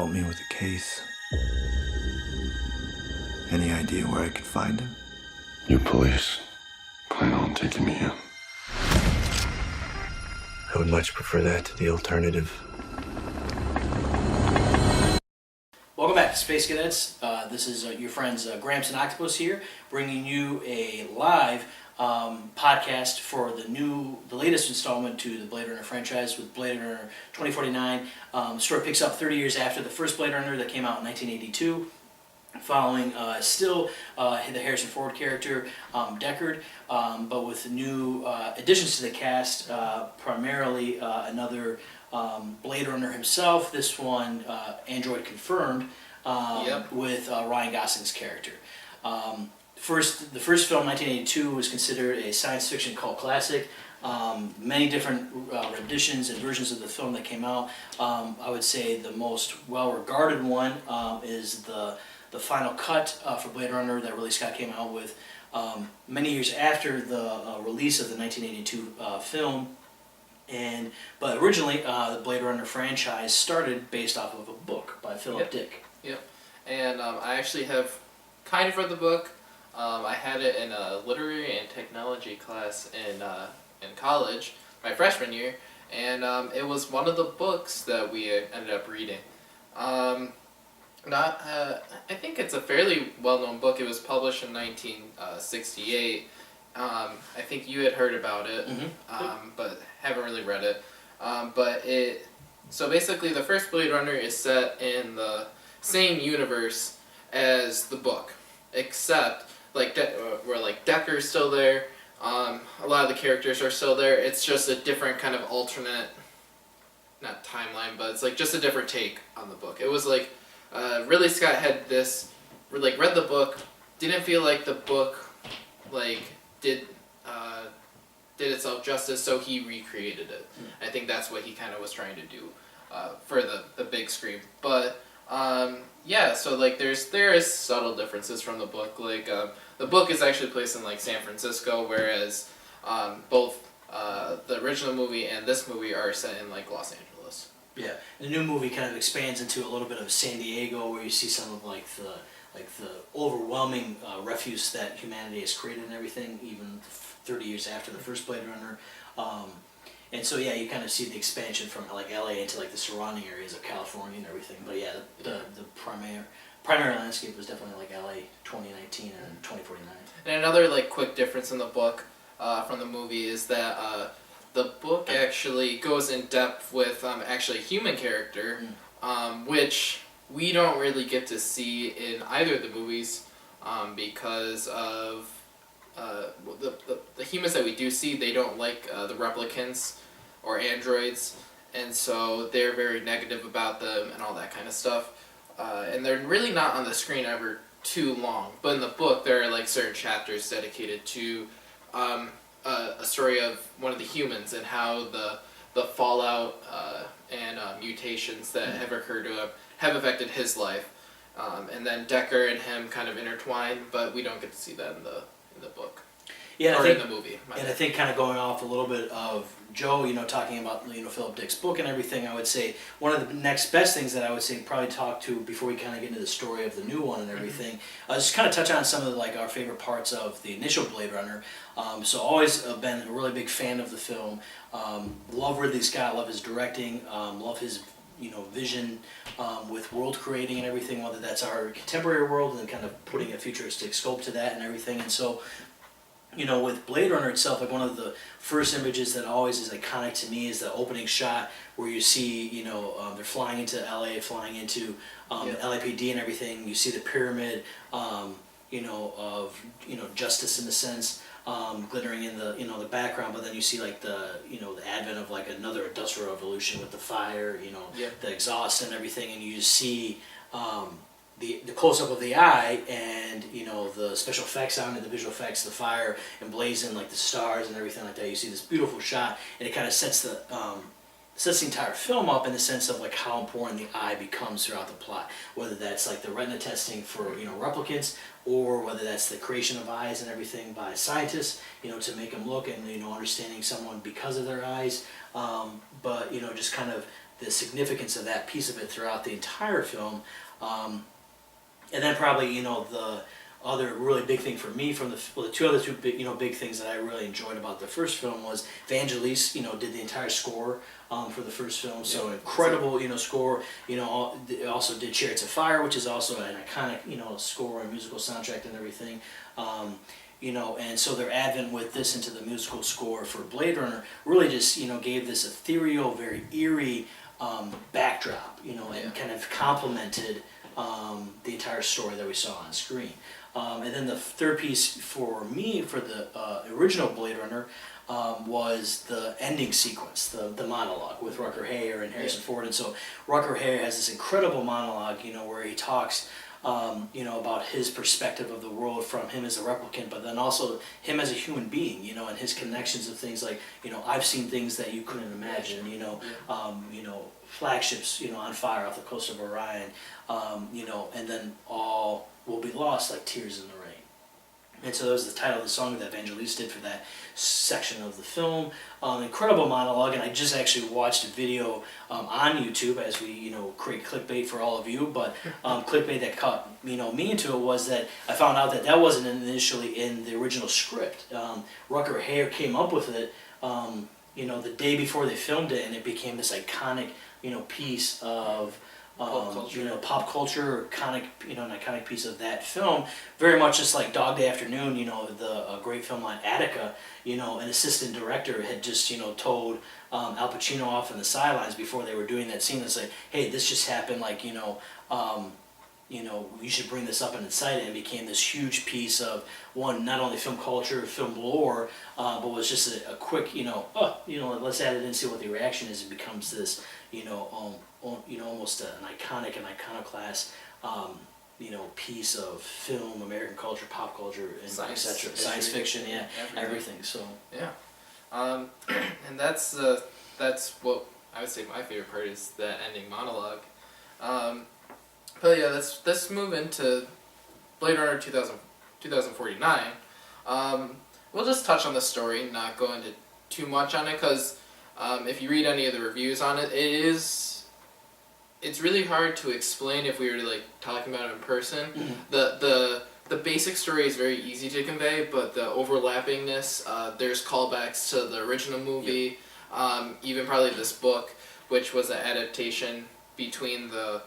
help me with the case? Any idea where I could find him? You police plan on taking me in? I would much prefer that to the alternative. Welcome back to Space Cadets. This is your friends Gramps and Octopus here, bringing you a live podcast for the latest installment to the Blade Runner franchise with Blade Runner 2049. The story picks up 30 years after the first Blade Runner that came out in 1982, following still the Harrison Ford character, Deckard, but with new additions to the cast, primarily another Blade Runner himself, this one android confirmed, with Ryan Gosling's character. The first film, 1982, was considered a science fiction cult classic. Many different renditions and versions of the film that came out. I would say the most well-regarded one is the final cut for Blade Runner that Ridley Scott came out with many years after the release of the 1982 film. But originally, the Blade Runner franchise started based off of a book by Philip Dick. Yep. And I actually have kind of read the book. I had it in a literary and technology class in college, my freshman year, and it was one of the books that we ended up reading. I think it's a fairly well-known book. It was published in 1968. I think you had heard about it, but haven't really read it. So basically the first Blade Runner is set in the same universe as the book, except where Decker's still there. A lot of the characters are still there. It's just a different kind of alternate, not timeline, but it's just a different take on the book. It was Ridley Scott had this, read the book, didn't feel like the book did itself justice, so he recreated it. I think that's what he kind of was trying to do for the big screen. But so there is subtle differences from the book. The book is actually placed in San Francisco, whereas both the original movie and this movie are set in Los Angeles. Yeah, the new movie kind of expands into a little bit of San Diego, where you see some of the overwhelming refuse that humanity has created and everything, even 30 years after the first Blade Runner. And so you kind of see the expansion from LA into the surrounding areas of California and everything. But the primary landscape was definitely LA 2019 and 2049. And another quick difference in the book from the movie is that the book actually goes in depth with actually a human character, which we don't really get to see in either of the movies because of the humans that we do see. They don't like the replicants or androids, and so they're very negative about them and all that kind of stuff. And they're really not on the screen ever too long. But in the book, there are certain chapters dedicated to a story of one of the humans and how the fallout and mutations that have occurred to him have affected his life. And then Decker and him kind of intertwine, but we don't get to see that in the book. Yeah, in the movie. I think kind of going off a little bit of Joe, talking about Philip Dick's book and everything, I would say one of the next best things that I would say probably talk to before we kind of get into the story of the new one and everything, just kind of touch on some of our favorite parts of the initial Blade Runner. So always been a really big fan of the film. Love Ridley Scott, love his directing, love his vision with world creating and everything, whether that's our contemporary world and kind of putting a futuristic scope to that and everything. And so with Blade Runner itself, one of the first images that always is iconic to me is the opening shot where you see, they're flying into LA, flying into the LAPD and everything. You see the pyramid, of justice in a sense, glittering in the background. But then you see the advent of another industrial revolution with the fire, the exhaust and everything, and you just see the close-up of the eye and the special effects on it, the visual effects, the fire emblazoned the stars and everything like that. You see this beautiful shot, and it kind of sets the entire film up in the sense of how important the eye becomes throughout the plot. Whether that's the retina testing for replicants, or whether that's the creation of eyes and everything by scientists, to make them look and understanding someone because of their eyes. But just kind of the significance of that piece of it throughout the entire film. And then probably, you know, the other really big thing for me from the two big, you know, big things that I really enjoyed about the first film was Vangelis, you know, did the entire score for the first film. So incredible, you know, score. You know, also did Chariots of Fire, which is also an iconic, you know, score and musical soundtrack and everything. You know, and so their advent with this into the musical score for Blade Runner really just, you know, gave this ethereal, very eerie backdrop, you know, and kind of complemented the entire story that we saw on screen. And then the third piece for me, for the original Blade Runner, was the ending sequence, the monologue with Rutger Hauer and Harrison Ford. And so Rutger Hauer has this incredible monologue, you know, where he talks, you know, about his perspective of the world from him as a replicant, but then also him as a human being, you know, and his connections of things like, you know, I've seen things that you couldn't imagine, you know, flagships, you know, on fire off the coast of Orion, you know, and then all will be lost like tears in the rain. And so that was the title of the song that Vangelis did for that section of the film. Incredible monologue, and I just actually watched a video on YouTube as we, you know, create clickbait for all of you. But clickbait that caught, you know, me into it was that I found out that that wasn't initially in the original script. Rutger Hauer came up with it, you know, the day before they filmed it, and it became this iconic, you know, piece of you know, pop culture, iconic, you know, an iconic piece of that film. Very much just like Dog Day Afternoon, you know, the great film on Attica. You know, an assistant director had just, you know, told Al Pacino off in the sidelines before they were doing that scene and say, hey, this just happened, like, you know, you should bring this up and incite it, and became this huge piece of, one, not only film culture, film lore, but was just a quick, you know, let's add it in and see what the reaction is. It becomes this, you know, almost an iconic and iconoclast, you know, piece of film, American culture, pop culture, and etc. Science fiction, everything. So and that's what I would say my favorite part is that ending monologue. But yeah, let's move into Blade Runner 2049. We'll just touch on the story, not go into too much on it, because if you read any of the reviews on it, it's really hard to explain if we were like talking about it in person. Mm-hmm. The basic story is very easy to convey, but the overlappingness, there's callbacks to the original movie, even probably this book, which was an adaptation between the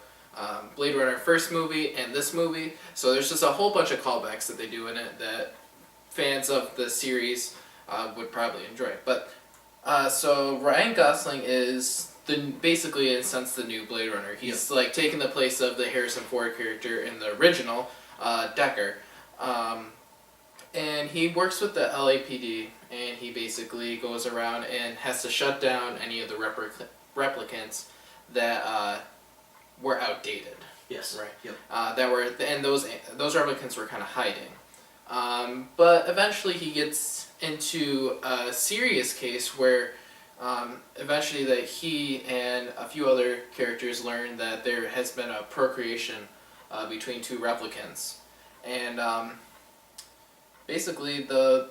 Blade Runner first movie and this movie. So there's just a whole bunch of callbacks that they do in it that fans of the series would probably enjoy. But so Ryan Gosling is basically in a sense the new Blade Runner. He's like taking the place of the Harrison Ford character in the original, Deckard. And he works with the LAPD, and he basically goes around and has to shut down any of the replicants that were outdated. Yes. Right. Yep. Those replicants were kind of hiding. But eventually he gets into a serious case where eventually that he and a few other characters learn that there has been a procreation between two replicants, and basically the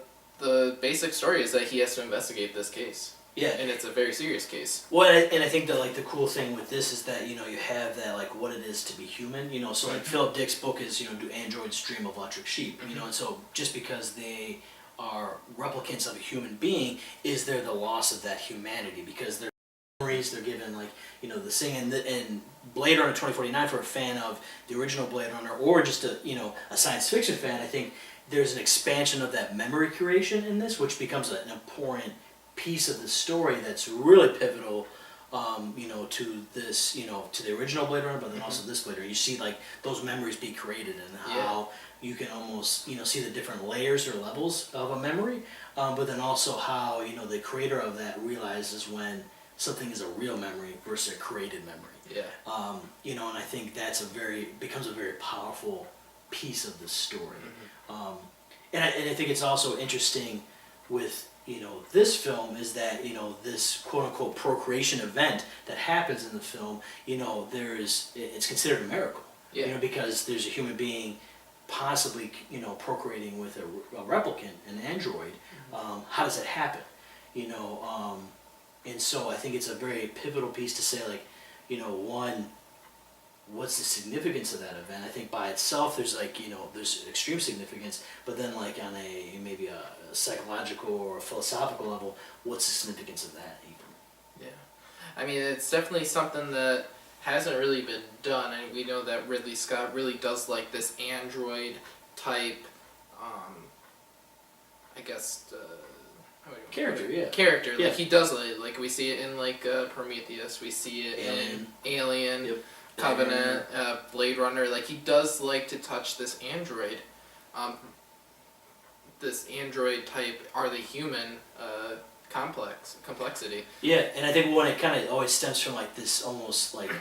basic story is that he has to investigate this case. Yeah, and it's a very serious case. Well, and I think that like the cool thing with this is that, you know, you have that like what it is to be human. You know, so like Philip Dick's book is, you know, do androids dream of electric sheep? You know, and so just because they are replicants of a human being, is there the loss of that humanity? Because their memories, they're given like, you know, the thing and Blade Runner 2049, for a fan of the original Blade Runner or just a, you know, a science fiction fan, I think there's an expansion of that memory curation in this, which becomes an important piece of the story that's really pivotal, you know, to this, you know, to the original Blade Runner, but then also this Blade Runner. You see like those memories be created and how you can almost, you know, see the different layers or levels of a memory, but then also how, you know, the creator of that realizes when something is a real memory versus a created memory. Yeah. You know, and I think that's becomes a very powerful piece of the story. And I think it's also interesting with, you know, this film is that, you know, this quote-unquote procreation event that happens in the film, you know, it's considered a miracle. You know, because there's a human being possibly, you know, procreating with a replicant, an android. How does that happen? You know, and so I think it's a very pivotal piece to say, like, one, what's the significance of that event? I think by itself there's there's extreme significance, but then like on a maybe a psychological or a philosophical level, what's the significance of that even? Yeah, I mean, it's definitely something that hasn't really been done, and we know that Ridley Scott really does like this android type, I guess, character. Yeah. Like he does like we see it in like Prometheus, we see it Alien. in Alien, Yep. Covenant, Blade Runner. Like he does like to touch this android, type. Are they human? Complexity. Yeah, and I think it kind of always stems from like this almost like,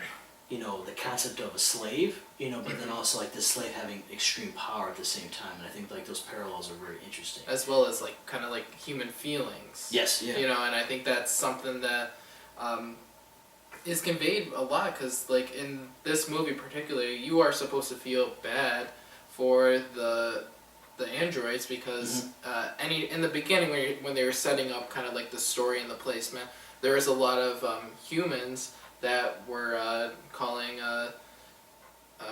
the concept of a slave, but then also like the slave having extreme power at the same time, and I think like those parallels are very interesting. As well as like kind of like human feelings. Yes, yeah. And I think that's something that is conveyed a lot, because like in this movie particularly, you are supposed to feel bad for the androids, because in the beginning when they were setting up kind of like the story and the placement, there was a lot of humans that were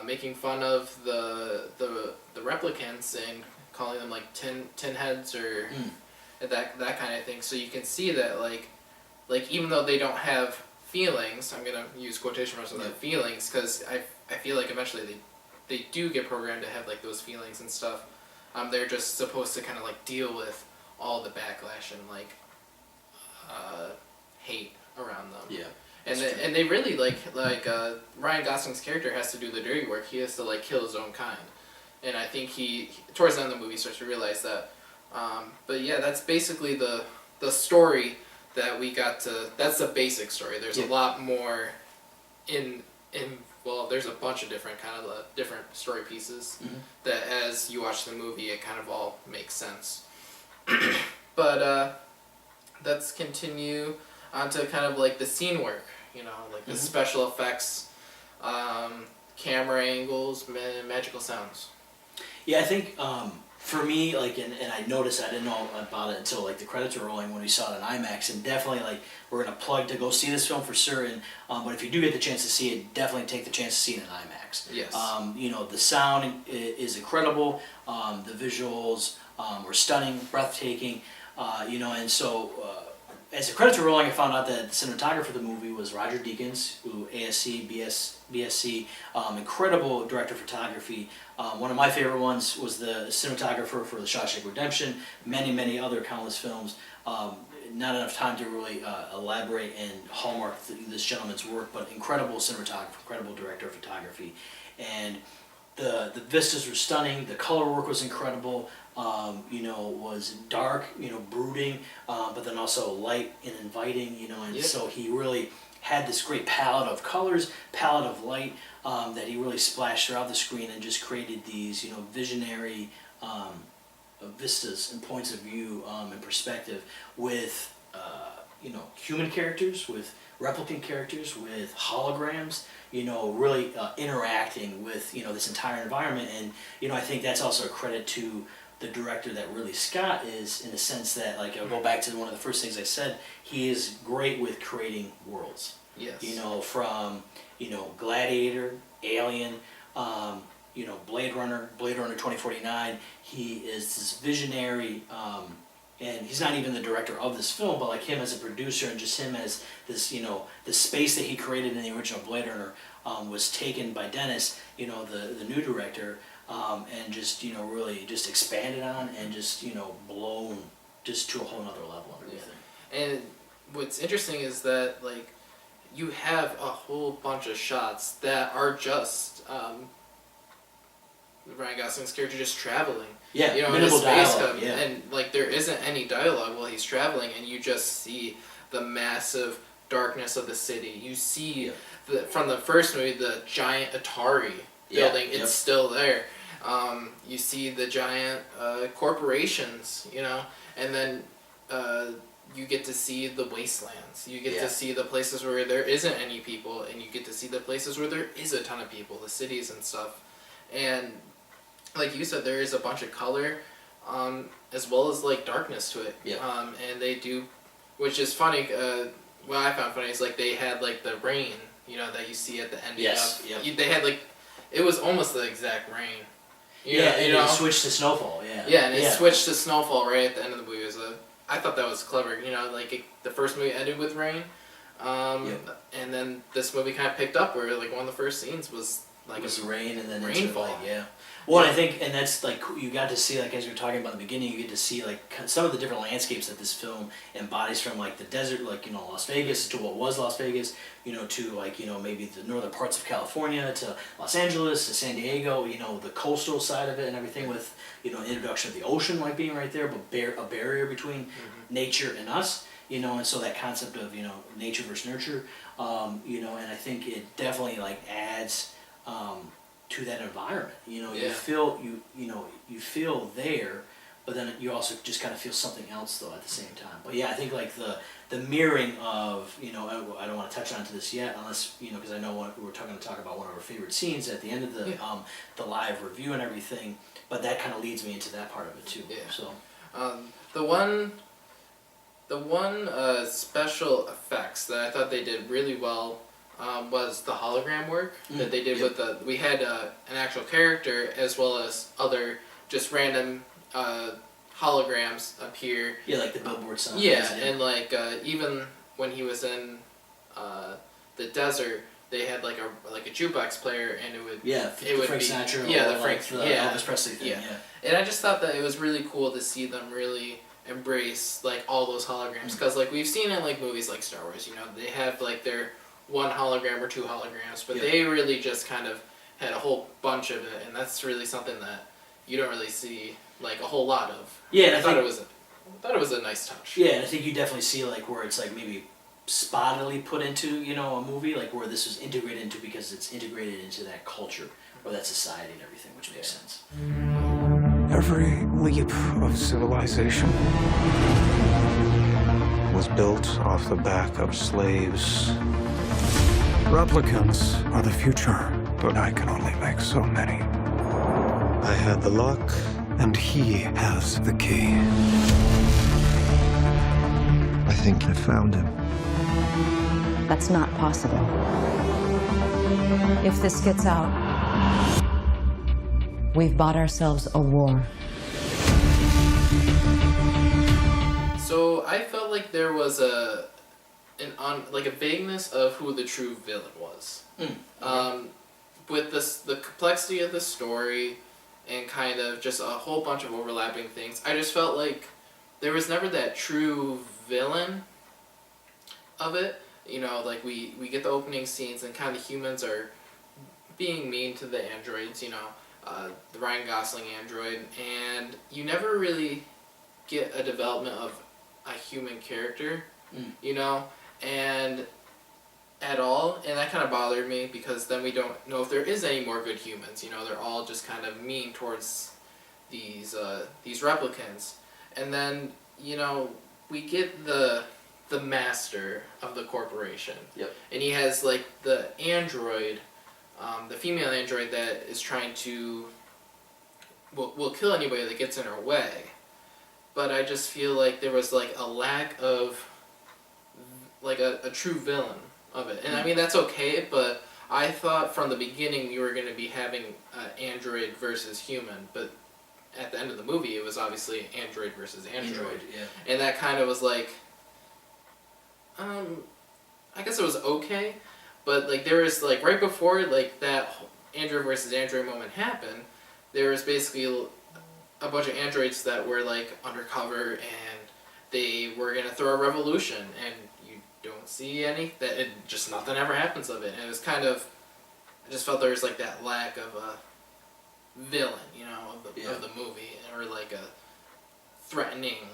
making fun of the replicants and calling them like tin heads or that kind of thing. So you can see that like even though they don't have feelings, I'm gonna use quotation marks on that, feelings, because I feel like eventually they do get programmed to have like those feelings and stuff. They're just supposed to kind of like deal with all the backlash and like hate around them. Yeah. And they really like Ryan Gosling's character has to do the dirty work. He has to like kill his own kind, and I think he towards the end of the movie starts to realize that. But yeah, that's basically the story that we got to. That's the basic story. There's a lot more in. Well, there's a bunch of different different story pieces that as you watch the movie, it kind of all makes sense. But let's continue on to kind of like the scene work, like the special effects, camera angles, magical sounds. Yeah, I think for me, like, and I noticed I didn't know about it until like the credits were rolling when we saw it in IMAX, and definitely like we're gonna plug to go see this film for certain. But if you do get the chance to see it, definitely take the chance to see it in IMAX. Yes. The sound is incredible. The visuals were stunning, breathtaking. And so. As the credits were rolling, I found out that the cinematographer for the movie was Roger Deakins, who ASC, BSc, incredible director of photography. One of my favorite ones was the cinematographer for The Shawshank Redemption, many other countless films. Not enough time to really elaborate and hallmark this gentleman's work, but incredible cinematographer, incredible director of photography. And the vistas were stunning, the color work was incredible. Was dark, brooding, but then also light and inviting, so he really had this great palette of colors, palette of light that he really splashed throughout the screen and just created these, visionary vistas and points of view and perspective with, human characters, with replicant characters, with holograms, really interacting with, this entire environment. And, I think that's also a credit to the director that Ridley Scott is, in the sense that, like, I'll go back to one of the first things I said, he is great with creating worlds. Yes. From, Gladiator, Alien, Blade Runner 2049, he is this visionary, and he's not even the director of this film, but like him as a producer and just him as this, the space that he created in the original Blade Runner was taken by Denis, the new director, and just, really just expanded on and just, blown just to a whole nother level and everything. And what's interesting is that, like, you have a whole bunch of shots that are just Ryan Gosling's character just traveling. Yeah, in a space dialogue, yeah. And, like, there isn't any dialogue while he's traveling, and you just see the massive darkness of the city. You see, from the first movie, the giant Atari building, it's still there. You see the giant corporations, and then you get to see the wastelands. You get to see the places where there isn't any people, and you get to see the places where there is a ton of people, the cities and stuff. And like you said, there is a bunch of color, as well as like darkness to it. And they do, which is funny. What I found funny is like they had like the rain that you see at the end. Yes. Yep. They had like, it was almost the exact rain. It switched to snowfall. Yeah. Yeah, and it switched to snowfall right at the end of the movie. I thought that was clever. The first movie ended with rain, and then this movie kind of picked up where like one of the first scenes was like rain and then rainfall. Well, I think, and that's like you got to see, like as we were talking about in the beginning, you get to see like some of the different landscapes that this film embodies, from like the desert, like Las Vegas, to what was Las Vegas, to like maybe the northern parts of California, to Los Angeles, to San Diego, the coastal side of it and everything, with introduction of the ocean like being right there, but a barrier between nature and us, and so that concept of nature versus nurture, and I think it definitely like adds to that environment. You feel you feel there, but then you also just kind of feel something else though at the same time. But I think like the mirroring of I don't want to touch on to this yet, unless because I know we're going to talk about one of our favorite scenes at the end of the live review and everything. But that kind of leads me into that part of it too. Yeah. So the one special effects that I thought they did really well was the hologram work that they did with we had an actual character as well as other just random holograms appear. Yeah, like the billboard signs. Yeah, and like even when he was in the desert, they had like a jukebox player, and it would Frank Sinatra, the Frank Elvis Presley thing. Yeah, and I just thought that it was really cool to see them really embrace like all those holograms, because like we've seen in like movies like Star Wars, they have like their one hologram or two holograms, but they really just kind of had a whole bunch of it, and that's really something that you don't really see like a whole lot of. Yeah, and I thought it was a nice touch. Yeah, and I think you definitely see like where it's like maybe spottily put into a movie, like where this was integrated into, because it's integrated into that culture or that society and everything, which makes sense. Every leap of civilization was built off the back of slaves. Replicants are the future, but I can only make so many. I had the lock, and he has the key. I think I found him. That's not possible. If this gets out, we've bought ourselves a war. So I felt like there was a vagueness of who the true villain was. With the complexity of the story and kind of just a whole bunch of overlapping things, I just felt like there was never that true villain of it. Like we get the opening scenes and kind of the humans are being mean to the androids, the Ryan Gosling android, and you never really get a development of a human character, and at all, and that kind of bothered me, because then we don't know if there is any more good humans. They're all just kind of mean towards these replicants, and then we get the master of the corporation. Yep. And he has like the android, the female android that is trying to will kill anybody that gets in her way. But I just feel like there was like a lack of like a true villain of it. And I mean, that's okay, but I thought from the beginning you were going to be having android versus human, but at the end of the movie it was obviously android versus android. Yeah. And that kind of was like, I guess it was okay, but like there was like right before like that android versus android moment happened, there was basically a bunch of androids that were like undercover and they were gonna throw a revolution, and you don't see any that it just nothing ever happens of it, and it was kind of, I just felt there was like that lack of a villain, of the movie, or like a threatening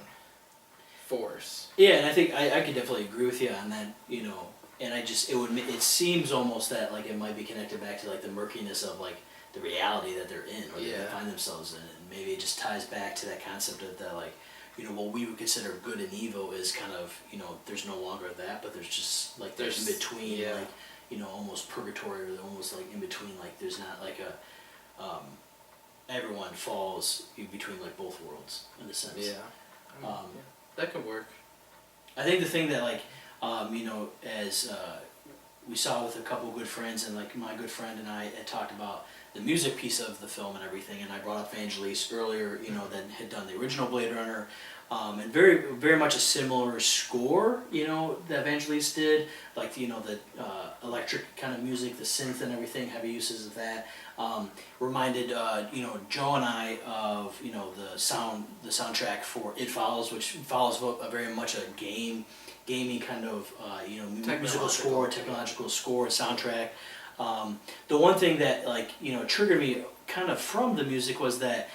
force. Yeah, and I think I could definitely agree with you on that, and it seems almost that like it might be connected back to like the murkiness of like the reality that they're in, or that they find themselves in, and maybe it just ties back to that concept of that like, what we would consider good and evil is kind of, there's no longer that, but there's just like there's in between, like, almost purgatory, or almost like in between, like there's not like a everyone falls between like both worlds in a sense. Yeah. That could work. I think the thing that like, as we saw it with a couple of good friends, and like my good friend and I had talked about the music piece of the film and everything, and I brought up Vangelis earlier, that had done the original Blade Runner, and very, very much a similar score, that Vangelis did, like, the electric kind of music, the synth and everything, heavy uses of that, reminded, Joe and I of, the soundtrack for It Follows, which follows very much a gamey kind of, musical score, technological score, soundtrack. The one thing that triggered me kind of from the music was that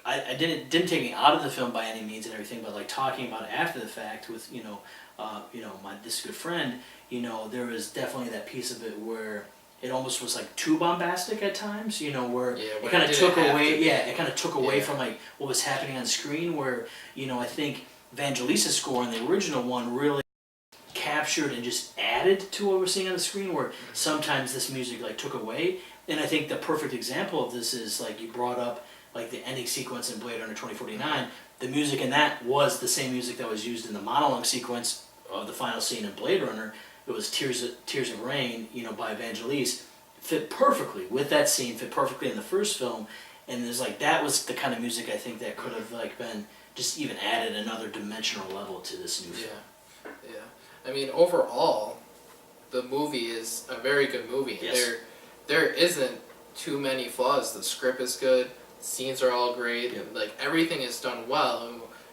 I didn't take me out of the film by any means and everything, but like talking about it after the fact with this good friend, there was definitely that piece of it where it almost was like too bombastic at times, where it kind of took away, it kind of took away from like what was happening on screen. Where I think Vangelis' score in the original one really captured and just added to what we're seeing on the screen, where sometimes this music like took away. And I think the perfect example of this is like you brought up like the ending sequence in Blade Runner 2049. The music in that was the same music that was used in the monologue sequence of the final scene in Blade Runner. It was Tears of Rain, by Vangelis. Fit perfectly with that scene, fit perfectly in the first film. And there's like, that was the kind of music I think that could have like been just even added another dimensional level to this new film. Yeah. I mean, overall, the movie is a very good movie. Yes. There isn't too many flaws. The script is good. The scenes are all great. Yep. Like, everything is done well.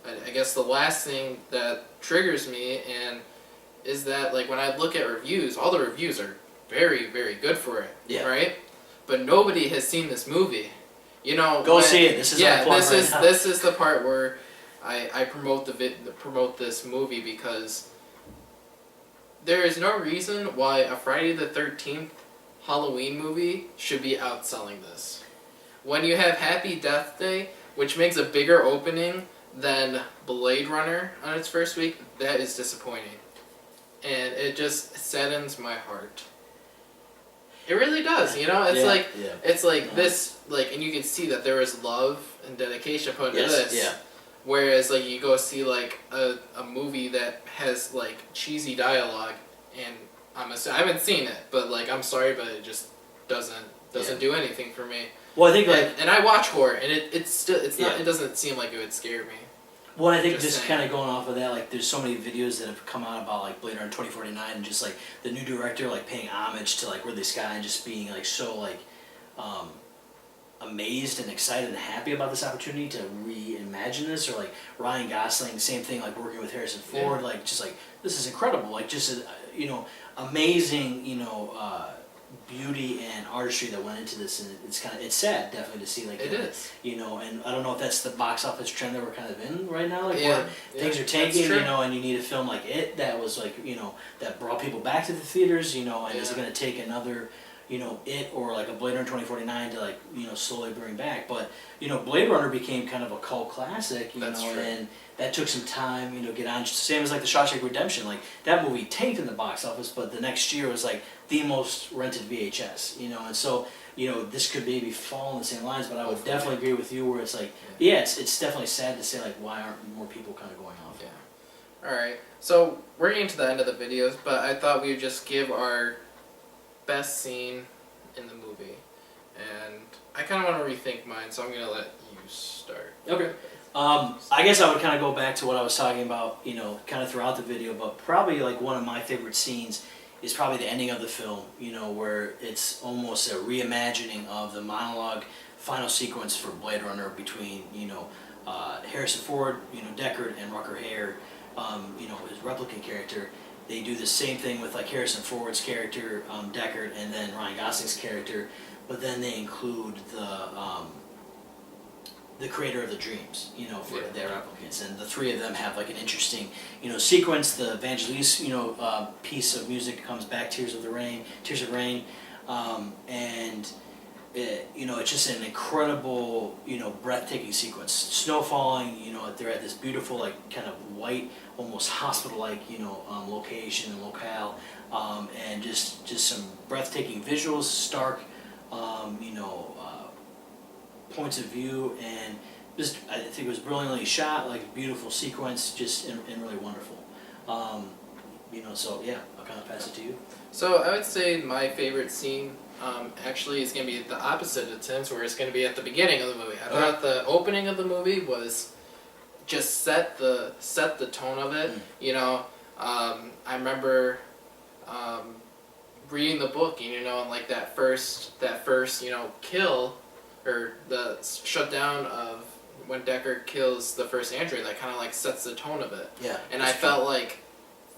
And I guess the last thing that triggers me is that, like, when I look at reviews, all the reviews are very, very good for it. Yeah. Right? But nobody has seen this movie. Go see it. This is this is the part where I promote this movie, because there is no reason why a Friday the 13th Halloween movie should be outselling this. When you have Happy Death Day, which makes a bigger opening than Blade Runner on its first week, that is disappointing. And it just saddens my heart. It really does, It's like this, like, and you can see that there is love and dedication put into this. Yeah. Whereas, like, you go see, like, a movie that has, like, cheesy dialogue, and I haven't seen it, but, like, I'm sorry, but it just doesn't do anything for me. Well, I think like, and I watch horror, and it doesn't seem like it would scare me. Well, I think just kind of going off of that, like, there's so many videos that have come out about, like, Blade Runner 2049 and just, like, the new director, like, paying homage to, like, Ridley Scott and just being, like, so, like, amazed and excited and happy about this opportunity to reimagine this. Or, like, Ryan Gosling, same thing, like, working with Harrison Ford, like, just, like, this is incredible. Like, just, amazing, beauty and artistry that went into this, and it's sad definitely to see, like, it is, and I don't know if that's the box office trend that we're kind of in right now, like, where things are tanking, and you need a film like it that was like, that brought people back to the theaters, and is it going to take another, it or like a Blade Runner 2049 to, like, slowly bring back? But Blade Runner became kind of a cult classic, and that took some time, get on. Same as like the Shawshank Redemption, like that movie tanked in the box office, but the next year was like the most rented VHS, and so this could maybe fall in the same lines. But I would definitely agree with you where it's like, it's definitely sad to say, like, why aren't more people kind of going off? Yeah. All right, so we're getting to the end of the videos, but I thought we would just give our best scene in the movie, and I kind of want to rethink mine, so I'm gonna let you start. Okay. I guess I would kind of go back to what I was talking about, kind of throughout the video, but probably like one of my favorite scenes is probably the ending of the film, where it's almost a reimagining of the monologue final sequence for Blade Runner between, Harrison Ford, Deckard, and Rutger Hauer, his replicant character. They do the same thing with like Harrison Ford's character, Deckard, and then Ryan Gosling's character, but then they include the creator of the dreams, for their replicants, and the three of them have like an interesting, sequence. The Vangelis, piece of music comes back, Tears of Rain, and it's just an incredible, breathtaking sequence. Snow falling, they're at this beautiful, like, kind of white, almost hospital-like, location and locale, and just some breathtaking visuals, stark, points of view, and just, I think it was brilliantly shot, like a beautiful sequence, just and really wonderful. So yeah, I'll kind of pass it to you. So I would say my favorite scene actually is going to be the opposite of Tim's, where it's going to be at the beginning of the movie. I thought the opening of the movie was just set the tone of it. I remember reading the book, and like that first kill, or the shutdown of when Deckard kills the first android, that kind of like sets the tone of it. Yeah. And I felt like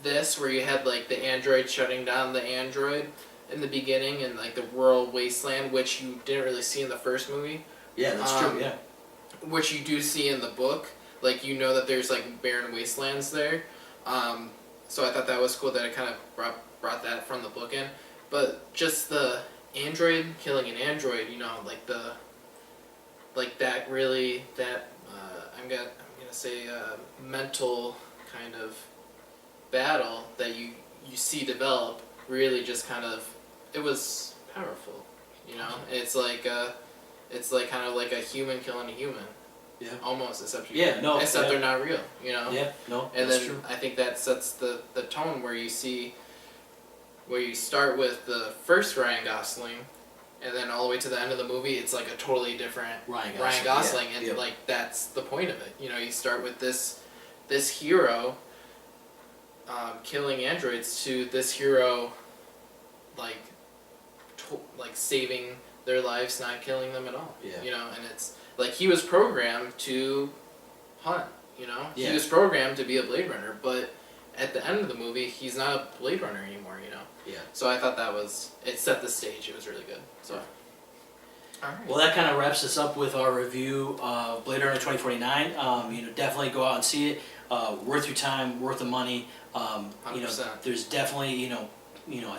this, where you had like the android shutting down the android in the beginning, and like the rural wasteland, which you didn't really see in the first movie. Yeah, that's true. Yeah. Which you do see in the book, like that there's like barren wastelands there. So I thought that was cool that it kind of brought that from the book in, but just the android killing an android, I'm gonna say mental kind of battle that you see develop really just kind of, it was powerful, It's like kind of like a human killing a human. Yeah. Almost, except they're not real, Yeah, no, and that's then true. I think that sets the tone where you start with the first Ryan Gosling, and then all the way to the end of the movie, it's like a totally different Ryan Gosling, and like that's the point of it. You start with this hero killing androids, to this hero like saving their lives, not killing them at all. Yeah. And it's like he was programmed to hunt. Yeah. He was programmed to be a Blade Runner, but at the end of the movie, he's not a Blade Runner anymore. Yeah. So I thought it set the stage. It was really good. So. Yeah. All right. Well, that kind of wraps us up with our review of Blade Runner 2049. Definitely go out and see it. Worth your time, worth the money. 100%. There's definitely, I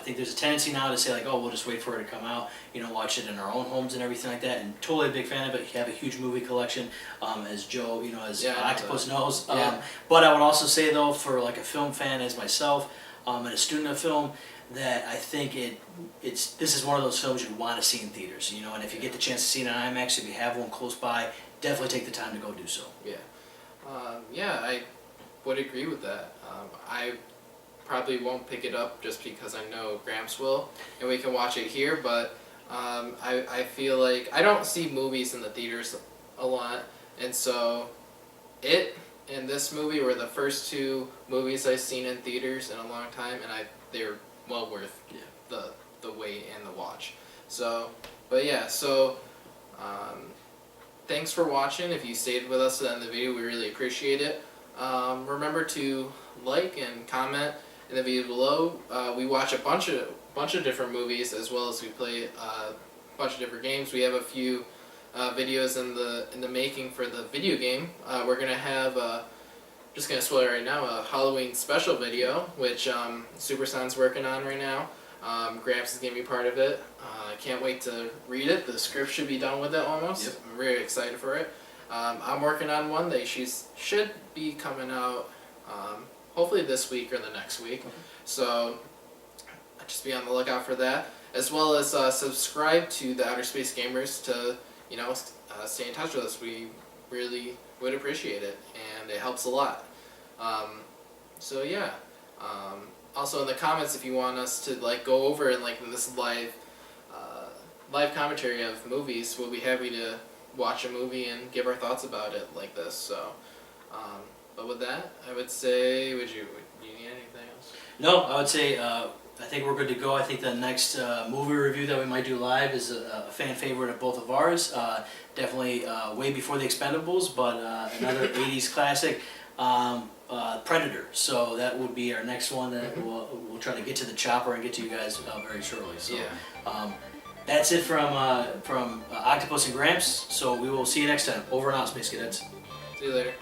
think there's a tendency now to say like, oh, we'll just wait for it to come out, watch it in our own homes and everything like that. And totally a big fan of it. You have a huge movie collection, as Joe, as Octopus knows. But I would also say though, for like a film fan as myself, and a student of film, that I think this is one of those films you want to see in theaters, and if you get the chance to see it in IMAX, if you have one close by, definitely take the time to go do so. Yeah. I would agree with that. I probably won't pick it up just because I know Gramps will, and we can watch it here, but I feel like I don't see movies in the theaters a lot, and so it and this movie were the first two movies I've seen in theaters in a long time, and they're well worth the wait and the watch. So, but yeah, thanks for watching. If you stayed with us at the end of the video, we really appreciate it. Remember to like and comment in the video below. We watch a bunch of different movies, as well as we play a bunch of different games. We have a few videos in the making for the video game. We're gonna have just gonna spoil it right now, a Halloween special video, which Super Son's working on right now. Gramps is gonna be part of it. I can't wait to read it. The script should be done with it almost. Yep. I'm really excited for it. I'm working on one that should be coming out hopefully this week or the next week. Okay. So just be on the lookout for that, as well as subscribe to the Outer Space Gamers to stay in touch with us. We really would appreciate it, and it helps a lot. Also in the comments, if you want us to go over in this live commentary of movies, we'll be happy to watch a movie and give our thoughts about it like this. So, but with that, I would say, do you need anything else? No, I would say I think we're good to go. I think the next movie review that we might do live is a fan favorite of both of ours. Definitely way before The Expendables, but another 80s classic, Predator. So that would be our next one that we'll try to get to the chopper and get to you guys very shortly. So that's it from Octopus and Gramps. So we will see you next time. Over and out, Space Cadets. See you later.